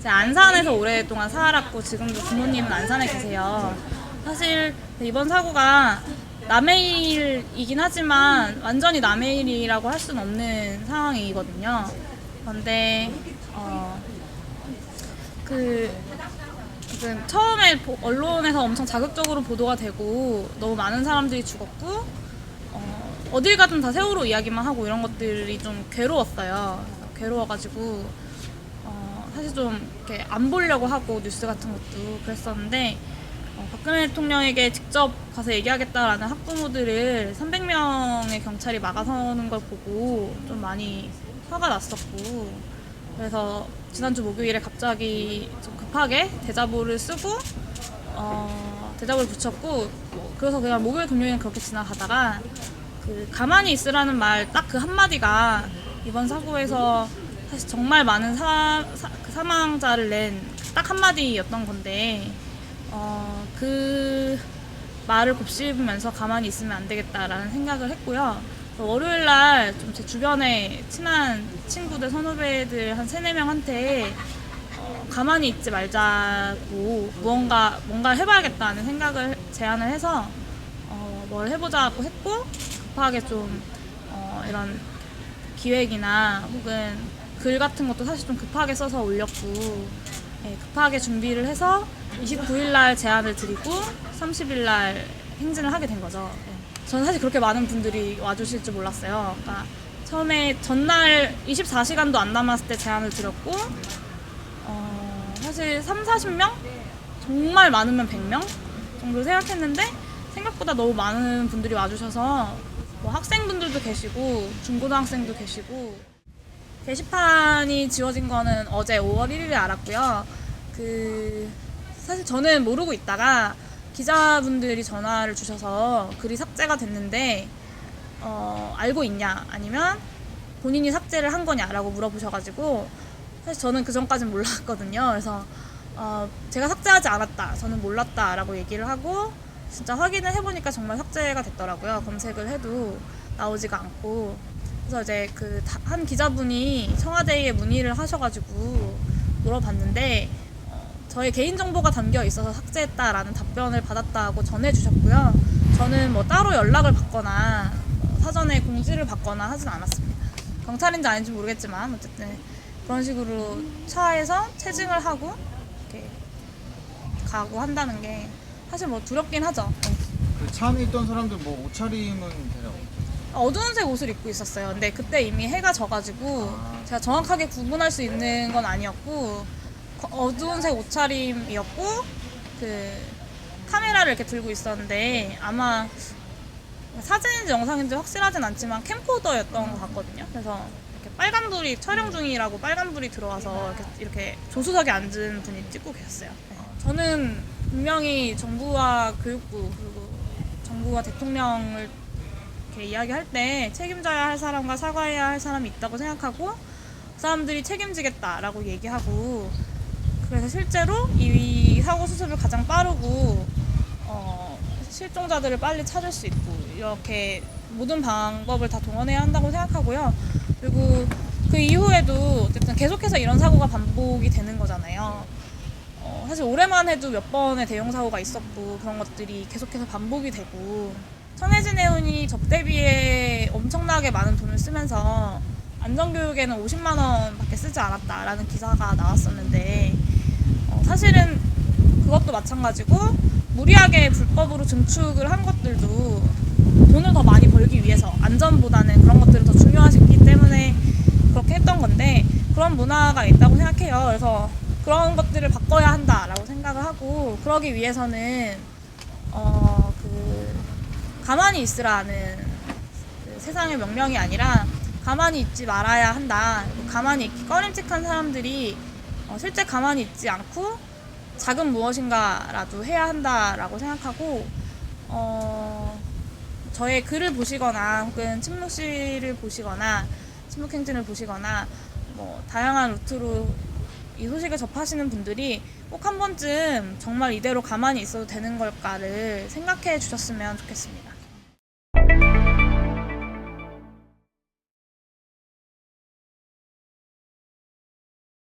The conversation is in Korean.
제가 안산에서 오랫동안 살았고 지금도 부모님은 안산에 계세요. 사실 이번 사고가 남의 일이긴 하지만 완전히 남의 일이라고 할 수는 없는 상황이거든요. 그런데 그 지금 처음에 언론에서 엄청 자극적으로 보도가 되고 너무 많은 사람들이 죽었고 어딜 가든 다 세월호 이야기만 하고 이런 것들이 좀 괴로웠어요. 괴로워가지고 사실 좀 이렇게 안 보려고 하고 뉴스 같은 것도 그랬었는데 박근혜 대통령에게 직접 가서 얘기하겠다라는 학부모들을 300명의 경찰이 막아서는 걸 보고 좀 많이 화가 났었고, 그래서 지난주 목요일에 갑자기 좀 급하게 대자보를 쓰고 대자보를 붙였고, 그래서 그냥 목요일 금요일은 그렇게 지나가다가 그 가만히 있으라는 말 딱 그 한마디가 이번 사고에서 사실 정말 많은 그 사망자를 낸 딱 한마디였던 건데 그 말을 곱씹으면서 가만히 있으면 안 되겠다라는 생각을 했고요. 월요일날 좀 제 주변에 친한 친구들, 선후배들 한 3-4명한테 가만히 있지 말자고 뭔가 해봐야겠다는 생각을 제안을 해서 뭘 해보자고 했고, 급하게 좀 이런 기획이나 혹은 글 같은 것도 사실 좀 급하게 써서 올렸고, 급하게 준비를 해서 29일날 제안을 드리고 30일날 행진을 하게 된 거죠. 저는 사실 그렇게 많은 분들이 와주실 줄 몰랐어요. 그러니까 처음에 전날 24시간도 안 남았을 때 제안을 드렸고 사실 30-40명? 정말 많으면 100명 정도 생각했는데 생각보다 너무 많은 분들이 와주셔서 뭐 학생분들도 계시고 중고등학생도 계시고, 게시판이 지워진 거는 어제 5월 1일에 알았고요. 사실 저는 모르고 있다가 기자분들이 전화를 주셔서 글이 삭제가 됐는데 알고 있냐 아니면 본인이 삭제를 한 거냐라고 물어보셔가지고, 사실 저는 그 전까진 몰랐거든요. 그래서 제가 삭제하지 않았다, 저는 몰랐다라고 얘기를 하고, 진짜 확인을 해보니까 정말 삭제가 됐더라고요. 검색을 해도 나오지가 않고. 그래서 이제 그 한 기자분이 청와대에 문의를 하셔가지고 물어봤는데 저의 개인정보가 담겨 있어서 삭제했다라는 답변을 받았다고 전해주셨고요. 저는 뭐 따로 연락을 받거나 사전에 공지를 받거나 하진 않았습니다. 경찰인지 아닌지 모르겠지만 어쨌든 그런 식으로 차에서 체증을 하고 이렇게 가고 한다는 게 사실 뭐 두렵긴 하죠. 그 차 안에 있던 사람들 뭐 옷차림은 대략 어두운색 옷을 입고 있었어요. 근데 그때 이미 해가 져가지고 제가 정확하게 구분할 수 있는 건 아니었고, 어두운색 옷차림이었고 그 카메라를 이렇게 들고 있었는데 아마 사진인지 영상인지 확실하진 않지만 캠코더였던 것 같거든요. 그래서 이렇게 빨간불이 촬영 중이라고 빨간불이 들어와서 이렇게 조수석에 앉은 분이 찍고 계셨어요. 네. 저는 분명히 정부와 교육부 그리고 정부와 대통령을 이렇게 이야기할 때 책임져야 할 사람과 사과해야 할 사람이 있다고 생각하고 그 사람들이 책임지겠다라고 얘기하고, 그래서 실제로 이 사고 수습을 가장 빠르고 실종자들을 빨리 찾을 수 있고 이렇게 모든 방법을 다 동원해야 한다고 생각하고요. 그리고 그 이후에도 어쨌든 계속해서 이런 사고가 반복이 되는 거잖아요. 사실 올해만 해도 몇 번의 대형 사고가 있었고 그런 것들이 계속해서 반복이 되고, 천혜진 의원이 접대비에 엄청나게 많은 돈을 쓰면서 안전교육에는 50만 원밖에 쓰지 않았다라는 기사가 나왔었는데 사실은 그것도 마찬가지고 무리하게 불법으로 증축을 한 것들도 돈을 더 많이 벌기 위해서 안전보다는 그런 것들을 더 중요하시기 때문에 그렇게 했던 건데, 그런 문화가 있다고 생각해요. 그래서 그런 것들을 바꿔야 한다라고 생각을 하고, 그러기 위해서는 가만히 있으라는 그 세상의 명령이 아니라 가만히 있지 말아야 한다. 가만히 있기 꺼림칙한 사람들이 실제 가만히 있지 않고 작은 무엇인가라도 해야 한다라고 생각하고, 저의 글을 보시거나 혹은 침묵시를 보시거나 침묵행진을 보시거나 뭐 다양한 루트로 이 소식을 접하시는 분들이 꼭 한 번쯤 정말 이대로 가만히 있어도 되는 걸까를 생각해 주셨으면 좋겠습니다.